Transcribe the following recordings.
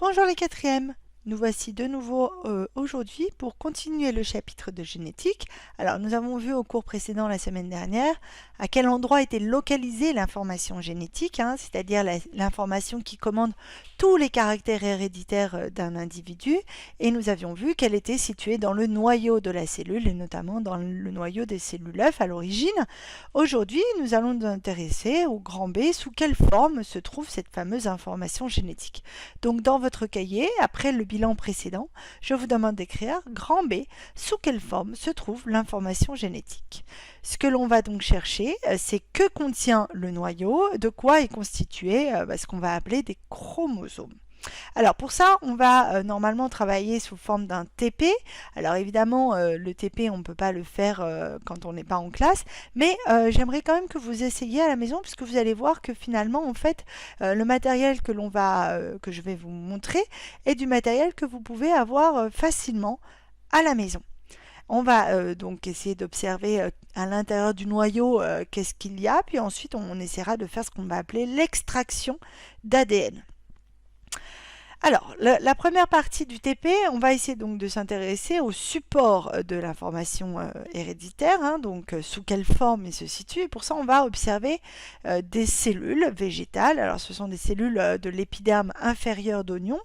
Bonjour les quatrièmes, nous voici de nouveau aujourd'hui pour continuer le chapitre de génétique. Alors nous avons vu au cours précédent la semaine dernière à quel endroit était localisée l'information génétique, c'est-à-dire l'information qui commande tous les caractères héréditaires d'un individu, et nous avions vu qu'elle était située dans le noyau de la cellule et notamment dans le noyau des cellules œufs à l'origine. Aujourd'hui nous allons nous intéresser au grand B, sous quelle forme se trouve cette fameuse information génétique. Donc dans votre cahier, après le bilan précédent, je vous demande d'écrire grand B, sous quelle forme se trouve l'information génétique. Ce que l'on va donc chercher, c'est que contient le noyau, de quoi est constitué ce qu'on va appeler des chromosomes. Alors pour ça, on va normalement travailler sous forme d'un TP. Alors évidemment, le TP, on ne peut pas le faire quand on n'est pas en classe, mais j'aimerais quand même que vous essayiez à la maison, puisque vous allez voir que finalement, en fait, le matériel que je vais vous montrer est du matériel que vous pouvez avoir facilement à la maison. On va donc essayer d'observer à l'intérieur du noyau qu'est-ce qu'il y a, puis ensuite on essaiera de faire ce qu'on va appeler l'extraction d'ADN. Alors, la première partie du TP, on va essayer donc de s'intéresser au support de l'information héréditaire, donc sous quelle forme il se situe. Et pour ça, on va observer des cellules végétales. Alors, ce sont des cellules de l'épiderme inférieur d'oignon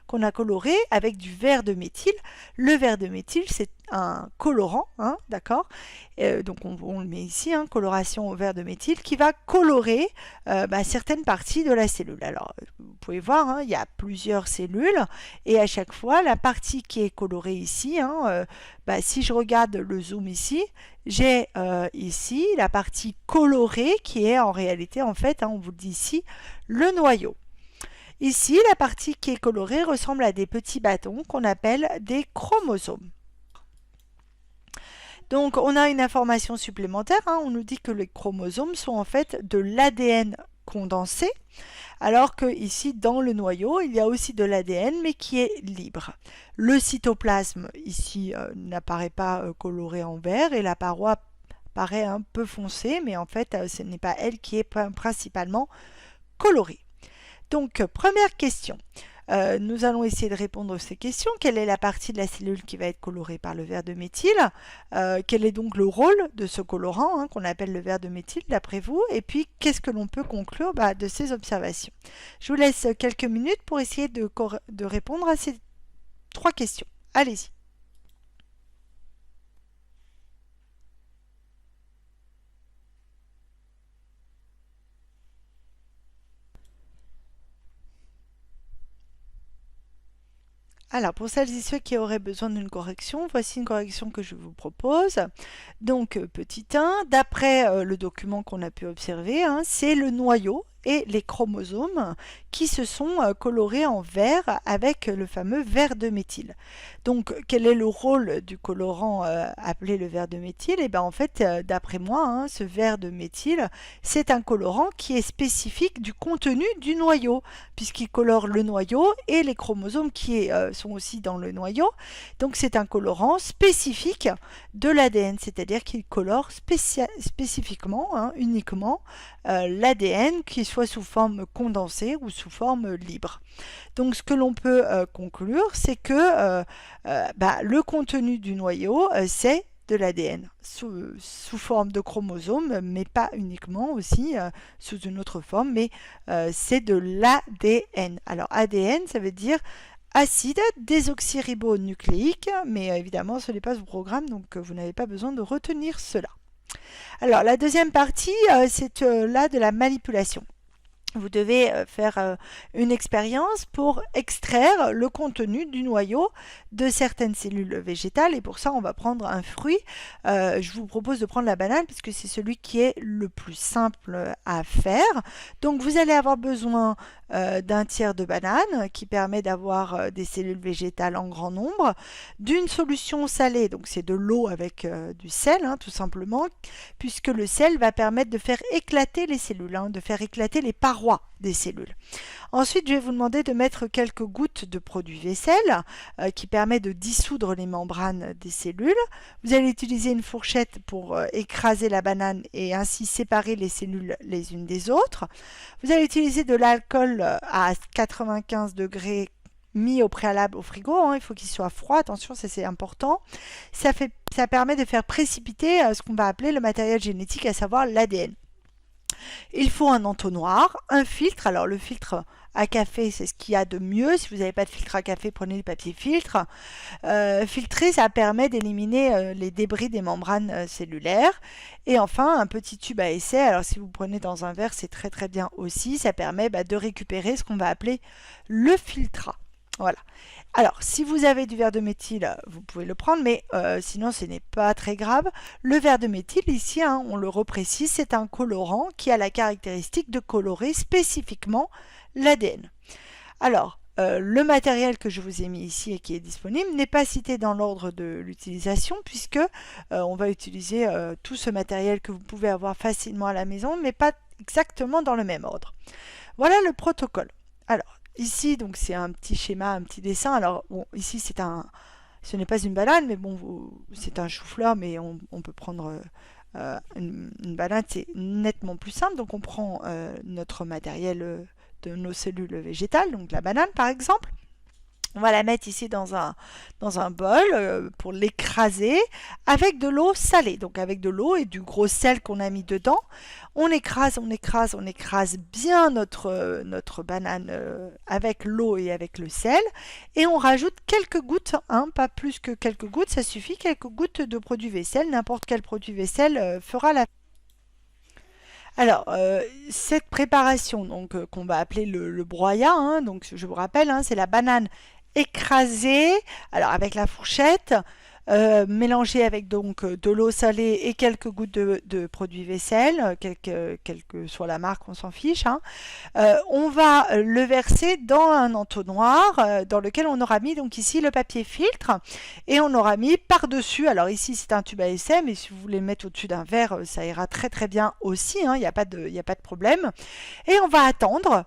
qu'on a colorées avec du vert de méthyle. Le vert de méthyle, c'est un colorant, d'accord, donc on le met ici, coloration au vert de méthyle, qui va colorer certaines parties de la cellule. Alors, vous pouvez voir, il y a plusieurs cellules, et à chaque fois, la partie qui est colorée ici, si je regarde le zoom ici, j'ai ici la partie colorée qui est en réalité, en fait, on vous le dit ici, le noyau. Ici, la partie qui est colorée ressemble à des petits bâtons qu'on appelle des chromosomes. Donc, on a une information supplémentaire. On nous dit que les chromosomes sont en fait de l'ADN condensé, alors que ici, dans le noyau, il y a aussi de l'ADN, mais qui est libre. Le cytoplasme, ici, n'apparaît pas coloré en vert, et la paroi paraît un peu foncée, mais en fait, ce n'est pas elle qui est principalement colorée. Donc, première question. Nous allons essayer de répondre à ces questions. Quelle est la partie de la cellule qui va être colorée par le vert de méthyle? Quel est donc le rôle de ce colorant qu'on appelle le vert de méthyle d'après vous? Et puis, qu'est-ce que l'on peut conclure de ces observations? Je vous laisse quelques minutes pour essayer de répondre à ces trois questions. Allez-y. Alors, pour celles et ceux qui auraient besoin d'une correction, voici une correction que je vous propose. Donc, petit 1, d'après le document qu'on a pu observer, c'est le noyau et les chromosomes qui se sont colorés en vert avec le fameux vert de méthyle. Donc, quel est le rôle du colorant appelé le vert de méthyle? Et bien, en fait, d'après moi, ce vert de méthyle, c'est un colorant qui est spécifique du contenu du noyau, puisqu'il colore le noyau et les chromosomes qui sont aussi dans le noyau. Donc, c'est un colorant spécifique de l'ADN, c'est-à-dire qu'il colore spécifiquement, uniquement, l'ADN, qu'il soit sous forme condensée ou sous forme libre. Donc ce que l'on peut conclure, c'est que le contenu du noyau, c'est de l'ADN sous forme de chromosomes, mais pas uniquement, aussi sous une autre forme, mais c'est de l'ADN. Alors ADN, ça veut dire acide désoxyribonucléique, mais évidemment ce n'est pas au programme, donc vous n'avez pas besoin de retenir cela. Alors la deuxième partie, c'est là de la manipulation. Vous devez faire une expérience pour extraire le contenu du noyau de certaines cellules végétales, et pour ça on va prendre un fruit. Je vous propose de prendre la banane puisque c'est celui qui est le plus simple à faire. Donc vous allez avoir besoin d'un tiers de banane qui permet d'avoir des cellules végétales en grand nombre, d'une solution salée, donc c'est de l'eau avec du sel tout simplement, puisque le sel va permettre de faire éclater les cellules, de faire éclater les parois des cellules. Ensuite, je vais vous demander de mettre quelques gouttes de produit vaisselle qui permet de dissoudre les membranes des cellules. Vous allez utiliser une fourchette pour écraser la banane et ainsi séparer les cellules les unes des autres. Vous allez utiliser de l'alcool à 95 degrés mis au préalable au frigo, hein, il faut qu'il soit froid, attention, ça c'est important. Ça permet de faire précipiter ce qu'on va appeler le matériel génétique, à savoir l'ADN. Il faut un entonnoir, un filtre. Alors le filtre à café, c'est ce qu'il y a de mieux. Si vous n'avez pas de filtre à café, prenez du papier filtre. Filtrer, ça permet d'éliminer les débris des membranes cellulaires. Et enfin, un petit tube à essai. Alors si vous prenez dans un verre, c'est très très bien aussi. Ça permet de récupérer ce qu'on va appeler le filtrat. Voilà. Alors, si vous avez du verre de méthyle, vous pouvez le prendre, mais sinon, ce n'est pas très grave. Le verre de méthyle, ici, hein, on le reprécise, c'est un colorant qui a la caractéristique de colorer spécifiquement l'ADN. Alors, le matériel que je vous ai mis ici et qui est disponible n'est pas cité dans l'ordre de l'utilisation, puisque on va utiliser tout ce matériel que vous pouvez avoir facilement à la maison, mais pas exactement dans le même ordre. Voilà le protocole. Alors, ici, donc c'est un petit schéma, un petit dessin. Alors, bon, ici, ce n'est pas une banane, mais bon, c'est un chou-fleur, mais on peut prendre une banane, c'est nettement plus simple. Donc, on prend notre matériel de nos cellules végétales, donc la banane par exemple. On va la mettre ici dans un bol pour l'écraser avec de l'eau salée, donc avec de l'eau et du gros sel qu'on a mis dedans. On écrase, on écrase, on écrase bien notre banane avec l'eau et avec le sel. Et on rajoute quelques gouttes, hein, pas plus que quelques gouttes, ça suffit, quelques gouttes de produit vaisselle. N'importe quel produit vaisselle fera la... Alors, cette préparation donc qu'on va appeler le broyat, hein, donc je vous rappelle, hein, c'est la banane écrasée, alors avec la fourchette, mélangée avec donc de l'eau salée et quelques gouttes de produit vaisselle, quelle que soit la marque, on s'en fiche. Hein. On va le verser dans un entonnoir dans lequel on aura mis donc ici le papier filtre et on aura mis par-dessus, alors ici c'est un tube à essai, mais si vous voulez le mettre au-dessus d'un verre, ça ira très très bien aussi, il n'y a pas de problème. Et on va attendre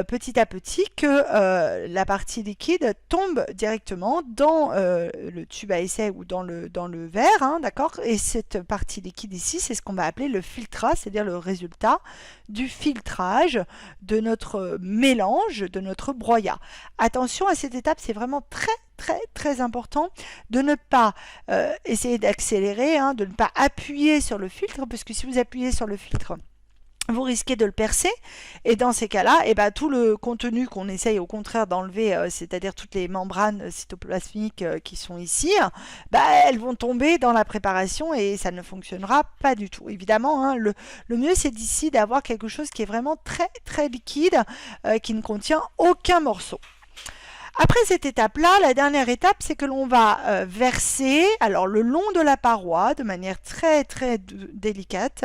petit à petit que la partie liquide tombe directement dans le tube à essai ou dans le verre, hein, d'accord. Et cette partie liquide ici, c'est ce qu'on va appeler le filtrat, c'est-à-dire le résultat du filtrage de notre mélange, de notre broyat. Attention à cette étape, c'est vraiment très très très important de ne pas essayer d'accélérer, hein, de ne pas appuyer sur le filtre, parce que si vous appuyez sur le filtre, vous risquez de le percer, et dans ces cas-là, tout le contenu qu'on essaye au contraire d'enlever, c'est-à-dire toutes les membranes cytoplasmiques qui sont ici, elles vont tomber dans la préparation et ça ne fonctionnera pas du tout. Évidemment, hein, le mieux c'est d'ici d'avoir quelque chose qui est vraiment très très liquide, qui ne contient aucun morceau. Après cette étape-là, la dernière étape, c'est que l'on va verser, alors le long de la paroi, de manière très très délicate,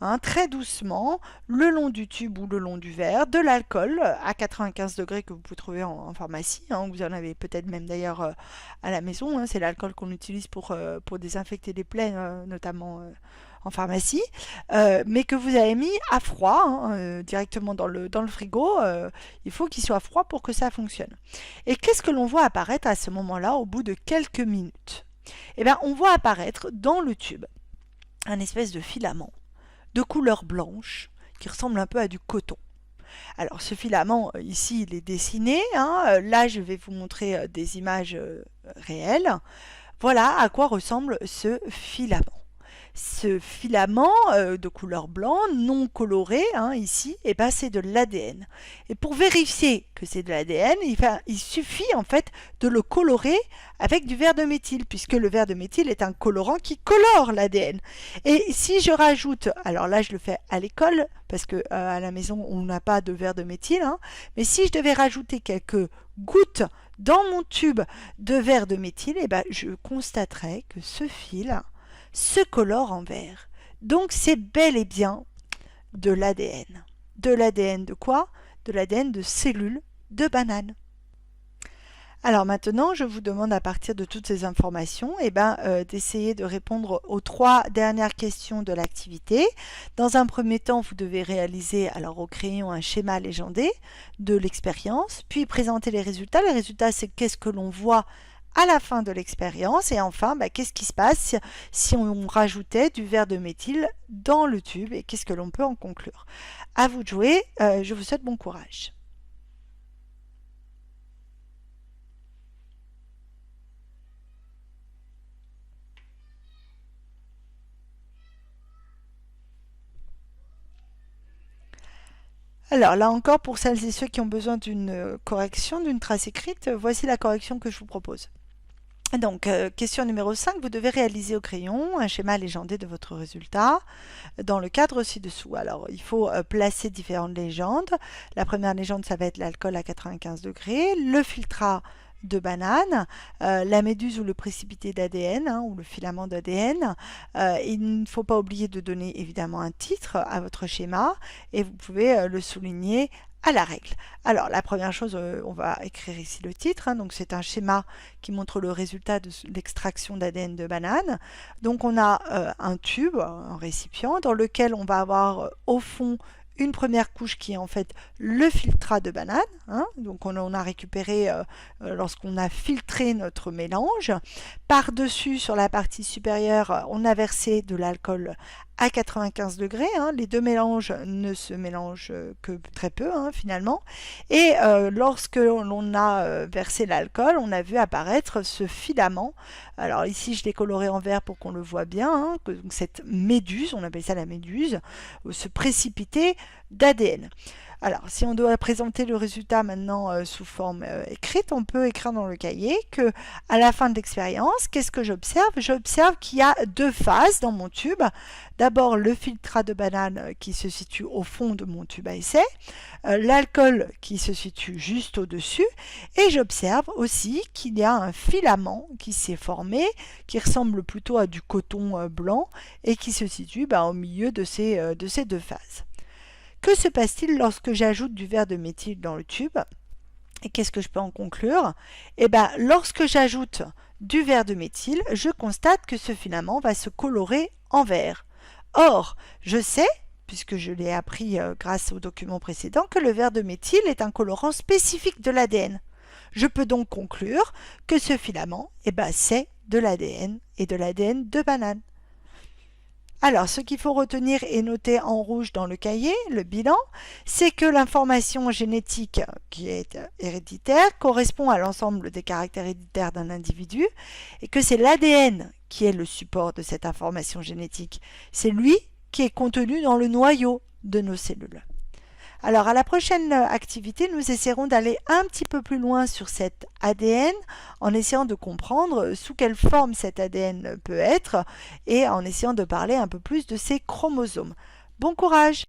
hein, très doucement, le long du tube ou le long du verre, de l'alcool à 95 degrés que vous pouvez trouver en pharmacie, hein, vous en avez peut-être même d'ailleurs à la maison, hein, c'est l'alcool qu'on utilise pour désinfecter les plaies, notamment en pharmacie, mais que vous avez mis à froid, hein, directement dans le frigo. Il faut qu'il soit froid pour que ça fonctionne. Et qu'est-ce que l'on voit apparaître à ce moment-là au bout de quelques minutes? On voit apparaître dans le tube un espèce de filament de couleur blanche qui ressemble un peu à du coton. Alors ce filament, ici, il est dessiné. Hein. Là, je vais vous montrer des images réelles. Voilà à quoi ressemble ce filament. Ce filament de couleur blanc, non coloré, hein, ici, c'est de l'ADN. Et pour vérifier que c'est de l'ADN, il suffit en fait de le colorer avec du verre de méthyle, puisque le verre de méthyle est un colorant qui colore l'ADN. Et si je rajoute, alors là je le fais à l'école, parce que à la maison on n'a pas de verre de méthyle, hein, mais si je devais rajouter quelques gouttes dans mon tube de verre de méthyle, je constaterais que ce fil se colore en vert. Donc c'est bel et bien de l'ADN. De l'ADN de quoi? De l'ADN de cellules de banane. Alors maintenant, je vous demande à partir de toutes ces informations d'essayer de répondre aux 3 dernières questions de l'activité. Dans un premier temps, vous devez réaliser au crayon un schéma légendé de l'expérience, puis présenter les résultats. Les résultats, c'est qu'est-ce que l'on voit à la fin de l'expérience, et enfin qu'est-ce qui se passe si on rajoutait du verre de méthyle dans le tube, et qu'est-ce que l'on peut en conclure. À vous de jouer, je vous souhaite bon courage. Alors là encore, pour celles et ceux qui ont besoin d'une correction, d'une trace écrite, voici la correction que je vous propose. Donc, question numéro 5, vous devez réaliser au crayon un schéma légendé de votre résultat dans le cadre ci-dessous. Alors, il faut placer différentes légendes. La première légende, ça va être l'alcool à 95 degrés, le filtrat de banane, la méduse ou le précipité d'ADN, hein, ou le filament d'ADN. Il ne faut pas oublier de donner évidemment un titre à votre schéma et vous pouvez le souligner à la règle. Alors la première chose, on va écrire ici le titre, hein, donc c'est un schéma qui montre le résultat de l'extraction d'ADN de banane. Donc on a un tube, un récipient, dans lequel on va avoir au fond une première couche qui est en fait le filtrat de banane, hein, donc on a récupéré lorsqu'on a filtré notre mélange. Par-dessus, sur la partie supérieure, on a versé de l'alcool à 95 degrés, hein, les deux mélanges ne se mélangent que très peu hein, finalement, et lorsque l'on a versé l'alcool, on a vu apparaître ce filament. Alors ici je l'ai coloré en vert pour qu'on le voit bien, hein, donc cette méduse, on appelle ça la méduse, ce précipité d'ADN. Alors, si on doit présenter le résultat maintenant sous forme écrite, on peut écrire dans le cahier que à la fin de l'expérience, qu'est-ce que j'observe? J'observe qu'il y a deux phases dans mon tube. D'abord, le filtrat de banane qui se situe au fond de mon tube à essai, l'alcool qui se situe juste au-dessus, et j'observe aussi qu'il y a un filament qui s'est formé, qui ressemble plutôt à du coton blanc, et qui se situe au milieu de ces deux phases. Que se passe-t-il lorsque j'ajoute du verre de méthyle dans le tube? Et qu'est-ce que je peux en conclure? Eh bien, lorsque j'ajoute du verre de méthyle, je constate que ce filament va se colorer en vert. Or, je sais, puisque je l'ai appris grâce au document précédent, que le verre de méthyle est un colorant spécifique de l'ADN. Je peux donc conclure que ce filament, c'est de l'ADN et de l'ADN de banane. Alors, ce qu'il faut retenir et noter en rouge dans le cahier, le bilan, c'est que l'information génétique qui est héréditaire correspond à l'ensemble des caractères héréditaires d'un individu et que c'est l'ADN qui est le support de cette information génétique. C'est lui qui est contenu dans le noyau de nos cellules. Alors à la prochaine activité, nous essaierons d'aller un petit peu plus loin sur cet ADN en essayant de comprendre sous quelle forme cet ADN peut être et en essayant de parler un peu plus de ses chromosomes. Bon courage!